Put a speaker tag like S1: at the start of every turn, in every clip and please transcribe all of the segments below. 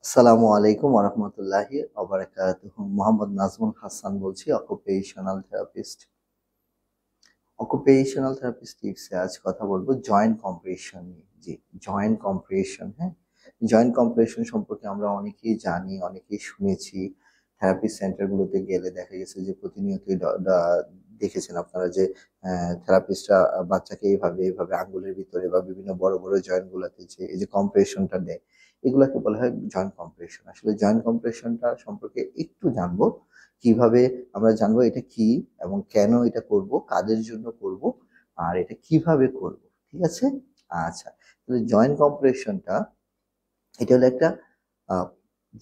S1: আসসালামু আলাইকুম ওরহমতুল্লাহি ওবারাকাতুহু। মোহাম্মদ নাজমুল হাসান বলছি, অকুপেশনাল থেরাপিস্ট। অকুপেশনাল থেরাপিস্ট টিপসে আজ কথা বলবো জয়েন্ট কম্প্রেশন নিয়ে। জি, জয়েন্ট কম্প্রেশন। হ্যাঁ, জয়েন্ট কম্প্রেশন সম্পর্কে আমরা অনেকেই জানি, অনেকেই শুনেছি। থেরাপি সেন্টারগুলোতে গেলে দেখা গেছে যে প্রতিনিয়তই দেখেছেন আপনারা যে থেরাপিস্টরা বাচ্চাকে এইভাবে এইভাবে আঙ্গুলের ভিতরে বা বিভিন্ন বড় বড় জয়েন্ট গুলাতে যে এই যে কম্প্রেশনটা দেয়, এগুলাকে বলা হয় জয়েন্ট কম্প্রেশন। আসলে জয়েন্ট কম্প্রেশনটা সম্পর্কে একটু জানবো, কিভাবে আমরা জানবো এটা কি এবং কেন এটা করব, কাদের জন্য করব, আর এটা কিভাবে করব। ঠিক আছে? আচ্ছা, তাহলে জয়েন্ট কম্প্রেশনটা এটা হলো একটা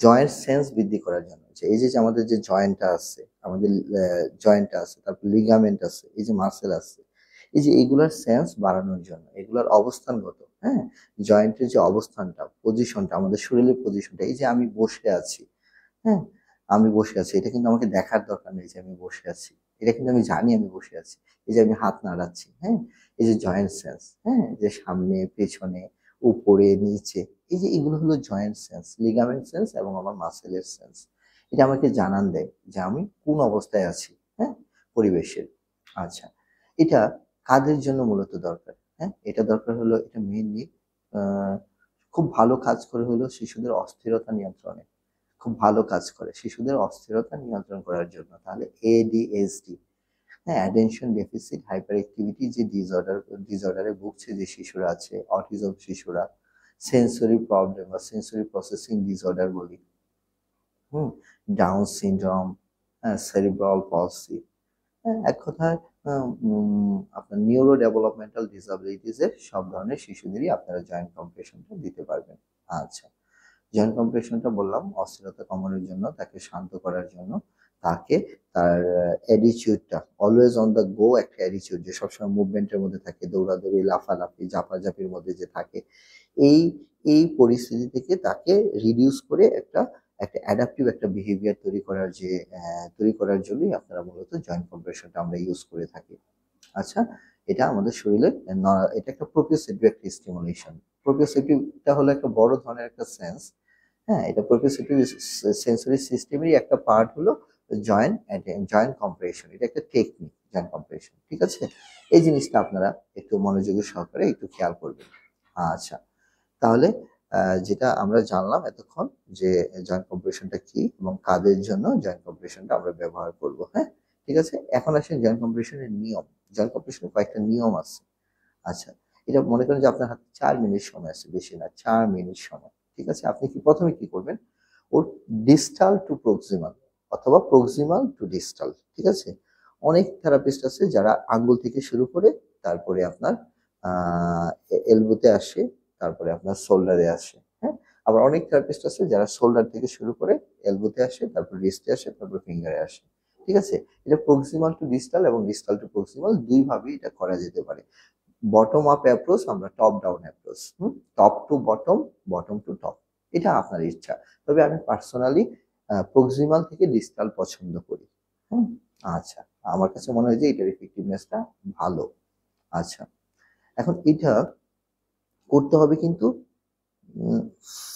S1: জয়েন্ট সেন্স বৃদ্ধি করার জন্য। যে এই যে যে আমাদের যে জয়েন্টটা আছে, আমাদের জয়েন্টটা আছে, তারপর লিগামেন্ট আছে, এই যে মাসেল আছে, এই যে এগুলার সেন্স বাড়ানোর জন্য, এগুলার অবস্থানগত, হ্যাঁ, জয়েন্টের যে অবস্থানটা, পজিশনটা, আমাদের শরীরের পজিশনটা, এই যে আমি বসে আছি, হ্যাঁ, আমি বসে আছি, এটা কিন্তু আমাকে দেখার দরকার নেই যে আমি বসে আছি। এটা কিন্তু আমি জানি আমি বসে আছি। এই যে আমি হাত নাড়াচ্ছি, হ্যাঁ, এই যে জয়েন্ট সেন্স, হ্যাঁ, যে সামনে, পেছনে, উপরে, নিচে, এই যে এগুলো হলো জয়েন্ট সেন্স, লিগামেন্ট সেন্স এবং আমার মাসেলের সেন্স। এটা আমাকে জানান দেয় যে আমি কোন অবস্থায় আছি, হ্যাঁ, পরিবেশের। আচ্ছা, এটা কাদের জন্য মূলত দরকার? হ্যাঁ, এটা দরকার হলো, এটা মেইনলি খুব ভালো কাজ করে হলো শিশুদের অস্থিরতা নিয়ন্ত্রণে। খুব ভালো কাজ করে শিশুদের অস্থিরতা নিয়ন্ত্রণ করার জন্য। তাহলে এডিএসডি, হ্যাঁ, অ্যাটেনশন ডেফিসিট হাইপার অ্যাক্টিভিটি যে ডিসঅর্ডারে ভুগছে যে শিশুরা আছে, অটিজম শিশুরা, সেন্সরি প্রবলেম বা সেন্সরি প্রসেসিং ডিসঅর্ডার বলি, হুম, ডাউন সিনড্রোম, হ্যাঁ, সেরিব্রাল পলসি, হ্যাঁ, এক কথায় আপনার নিউরো ডেভেলপমেন্টাল ডিসএবিলিটিস এর সব ধরনের শিশুদেরই আপনারা জয়েন্ট কম্প্রেশনটা দিতে পারবেন। আচ্ছা, জয়েন্ট কম্প্রেশনটা বললাম অস্থিরতা কমানোর জন্য, তাকে শান্ত করার জন্য, তাকে তার অ্যাটিটিউডটা, অলওয়েজ অন দ্য গো একটা অ্যাটিটিউড, যে সবসময় মুভমেন্টের মধ্যে থাকে, দৌড়াদৌড়ি, লাফালাফি, ঝাপাঝাপির মধ্যে যে থাকে, এই এই পরিস্থিতি থেকে তাকে রিডিউস করে একটা একটা অ্যাডাপটিভ একটা বিহেভিয়ার তৈরি করার জন্যই আপনারা মূলত জয়েন্ট কম্প্রেশনটা আমরা ইউজ করে থাকি। আচ্ছা, এটা আমাদের শরীরে এটা একটা প্রোপ্রিওসেপিভ একটা স্টিমুলেশন। প্রোপ্রিওসেপিভটা হলো একটা বড় ধরনের একটা সেন্স। হ্যাঁ, এটা প্রোপ্রিওসেপিভ সেন্সরি সিস্টেমেরই একটা পার্ট হলো জয়েন্ট জয়েন্ট কম্প্রেশন। এটা একটা টেকনিক, জয়েন্ট কম্প্রেশন। ঠিক আছে? এই জিনিসটা আপনারা একটু মনোযোগের সহকারে একটু খেয়াল করবেন। আচ্ছা, তাহলে যেটা আমরা জানলাম এতক্ষণ যে জয়েন্ট কম্প্রেশনটা কি এবং কাদের জন্য জয়েন্ট কম্প্রেশনটা আমরা ব্যবহার করব। হ্যাঁ, ঠিক আছে? এখন আসেন জয়েন্ট কম্প্রেশনের নিয়ম। জয়েন্ট কম্প্রেশনের কয়েকটা নিয়ম আছে। আচ্ছা, এটা মনে করেন যে আপনার হাতে ৪ মিনিট সময় আছে, বেশি না, ৪ মিনিট সময়। ঠিক আছে? আপনি প্রথমে কি করবেন? ওর ডিস্টাল টু প্রক্সিমাল অথবা প্রক্সিমাল টু ডিস্টাল। ঠিক আছে? অনেক থেরাপিস্ট আছে যারা আঙ্গুল থেকে শুরু করে তারপরে আপনার এলবোতে আসে, তারপরে আপনার শোল্ডারে আসে। হ্যাঁ? আবার অনেক থেরাপিস্ট আছে যারা শোল্ডার থেকে শুরু করে এলবোতে আসে, তারপর রিস্টে আসে, তারপর ফিঙ্গারে আসে। ঠিক আছে? এটা প্রক্সিমাল টু ডিস্টাল এবং ডিস্টাল টু প্রক্সিমাল দুই ভাবেই এটা করা যেতে পারে। বটম আপ অ্যাপ্রোচ, আমরা top down approach, top to bottom, bottom to top, এটা আপনার ইচ্ছা। তবে আমি পার্সোনালি প্রক্সিমাল থেকে ডিস্টাল পছন্দ করি। হুম, আচ্ছা, আমার কাছে মনে হয় যে এটার ইফেক্টিভনেসটা ভালো। আচ্ছা, এখন এটা করতে হবে কিন্তু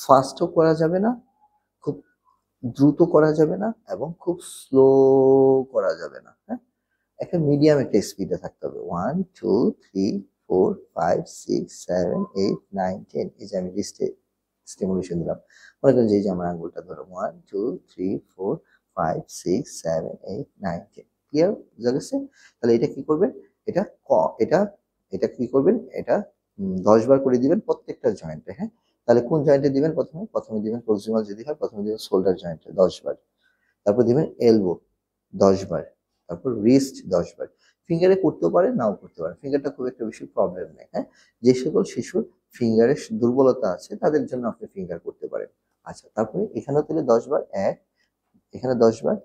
S1: ফাস্টও করা যাবে না, খুব দ্রুত করা যাবে না, এবং খুব স্লো করা যাবে না। হ্যাঁ, একটা মিডিয়াম একটা স্পিডে থাকতে হবে। 1 2 3 4 5 6 7 8 9 10, এই যে আমি লিস্টে স্টিমুলেশন দিলাম, মনে করেন যে এই যে আমার আঙ্গুলটা ধরো 1 2 3 4 5 6 7 8 9 10, ক্লিয়ার? বুঝা গেছে? তাহলে এটা কি করবেন? এটা এটা এটা কি করবেন? এটা 10 বার করে দিবেন প্রত্যেকটা জয়েন্টে। হ্যাঁ, তাহলে কোন জয়েন্টে দিবেন? প্রথমে দিবেন প্রক্সিমাল, যদি হয় প্রথমে দিবেন শোল্ডার জয়েন্টে 10 বার, তারপর দিবেন এলবো 10 বার, তারপর রিস্ট 10 বার। ফিঙ্গারে করতেও পারেন, নাও করতে পারেন, ফিঙ্গারটা খুব একটা বেশি প্রবলেম নেই। হ্যাঁ, যে সকল শিশুর ফিঙ্গারের দুর্বলতা আছে তাদের জন্য আপনি ফিঙ্গার করতে পারেন। আচ্ছা, তারপরে এখানেও তাহলে 10 বার, এক, এখানে 10 বার,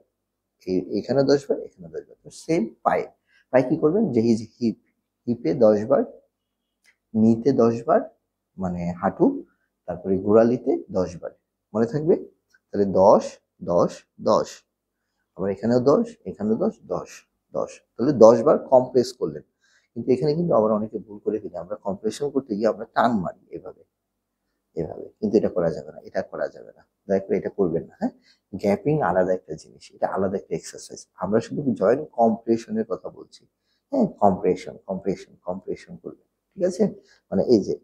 S1: এখানে 10 বার, এখানে 10 বার। সেম পায়ে, পায়ে কি করবেন? যে এই যে হিপে 10 বার, নিতে 10 বার, মানে হাঁটু, তারপরে গোড়ালিতে 10 বার। মনে থাকবে? তাহলে 10 10 10, আবার এখানেও 10, এখানেও 10 10 10, তাহলে 10 বার কম্প্রেস করলেন। কিন্তু এখানে কিন্তু আবার অনেকে ভুল করে ফেলি, আমরা কম্প্রেশন করতে গিয়ে আমরা টান মারি এভাবে এভাবে, কিন্তু এটা করা যাবে না, এটা করা যাবে না। দয়া করে এটা করবেন না, হ্যাঁ। গ্যাপিং আলাদা একটা জিনিস, এটা আলাদা একটা এক্সারসাইজ। আমরা শুধু জয়েন্ট কম্প্রেশনের কথা বলছি, হ্যাঁ। কম্প্রেশন কম্প্রেশন কম্প্রেশন করবেন, ঠিক আছে। মানে এই যে,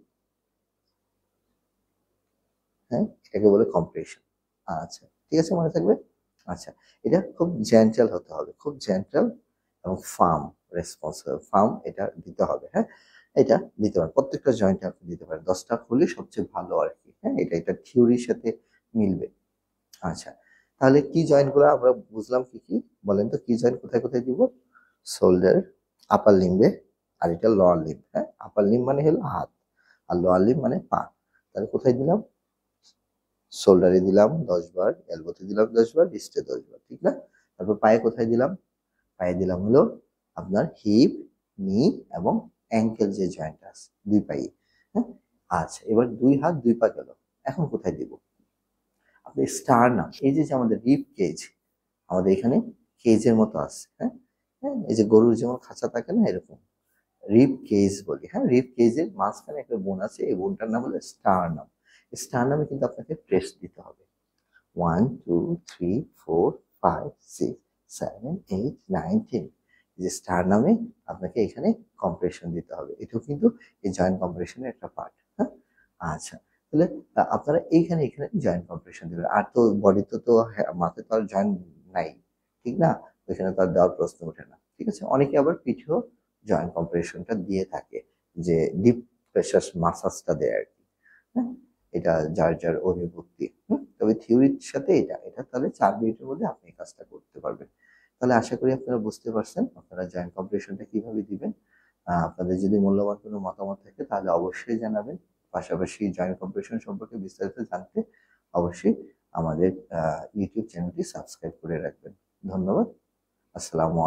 S1: হ্যাঁ, এটাকে বলে কম্প্রেশন। আচ্ছা, ঠিক আছে, মনে থাকবে। আচ্ছা, এটা খুব জেন্টাল হতে হবে, খুব জেন্টাল এবং ফার্ম রেসপন্স, ফার্ম এটা দিতে হবে, হ্যাঁ। এটা দিতে পারেন প্রত্যেকটা জয়েন্টে, আপনি দিতে পারেন 10টা হলে সবচেয়ে ভালো আর কি, হ্যাঁ। এটা থিওরির সাথে মিলবে। আচ্ছা, তাহলে কি জয়েন্ট গুলো আমরা বুঝলাম, কি কি বলেন তো, কি জয়েন্ট কোথায় কোথায় দিব? শোল্ডার, আপার লিম্বে, আর এটা লোয়ার লিম্ব, হ্যাঁ। আপার লিম্ব মানে হলো হাত, আর লোয়ার লিম্ব মানে পা। তাহলে কোথায় দিলাম? শোল্ডারে দিলাম 10 বার, এলবোতে দিলাম 10 বার, রিস্টে 10 বার, ঠিক না? তারপর পায়ে কোথায় দিলাম? পায়ে দিলাম হলো আপনার হিপ, নি এবং অ্যাঙ্কেল যে জয়েন্ট আছে দুই পায়ে, হ্যাঁ। আচ্ছা, এবার দুই হাত দুই পা গেল। এখন কোথায় দিব? আপনি স্টারনাম, এই যে যে আমাদের রিব কেজ, আমাদের এখানে কেজের মতো আছে, হ্যাঁ। হ্যাঁ, এই যে গরুর যেমন খাঁচা থাকে না, এরকম রিব কেজ বলি, হ্যাঁ। রিব কেজের মাঝখানে একটা বোন আছে, এই বোনটার নাম হলো স্টারনাম। স্টারনামে কিন্তু আপনাকে প্রেস দিতে হবে। 1 2 3 4 5 6 7 8 9 10, যে স্টার নামে আপনাকে এখানে কম্প্রেশন দিতে হবে। এটাও কিন্তু এই জয়েন্ট কম্প্রেশনের একটা পার্ট, হ্যাঁ। আচ্ছা, তাহলে আপনারা এইখানে এখানে জয়েন্ট কম্প্রেশন দিবেন। আর তো বডিতে তো মাথায় তো আর জয়েন্ট নাই, ঠিক না? ওইখানে তো আর দেওয়ার প্রশ্ন ওঠে না, ঠিক আছে। অনেকে আবার পিঠেও জয়েন্ট কম্প্রেশনটা দিয়ে থাকে, যে ডিপ প্রেশার মাসাজটা দেয় আর কি, হ্যাঁ। এটা যার যার অভিভূতি। তবে থিওরির সাথে এটা তাহলে 4 মিনিটের মধ্যে আপনি এই কাজটা করতে পারবেন। তাহলে আশা করি আপনারা বুঝতে পারছেন আপনারা জয়েন্ট কম্প্রেশনটা কিভাবে দিবেন। আপনাদের যদি মূল্যবান কোনো মতামত থাকে তাহলে অবশ্যই জানাবেন। পাশাপাশি জয়েন্ট কম্প্রেশন সম্পর্কে বিস্তারিত জানতে অবশ্যই আমাদের ইউটিউব চ্যানেলটি সাবস্ক্রাইব করে রাখবেন। ধন্যবাদ। আসসালামু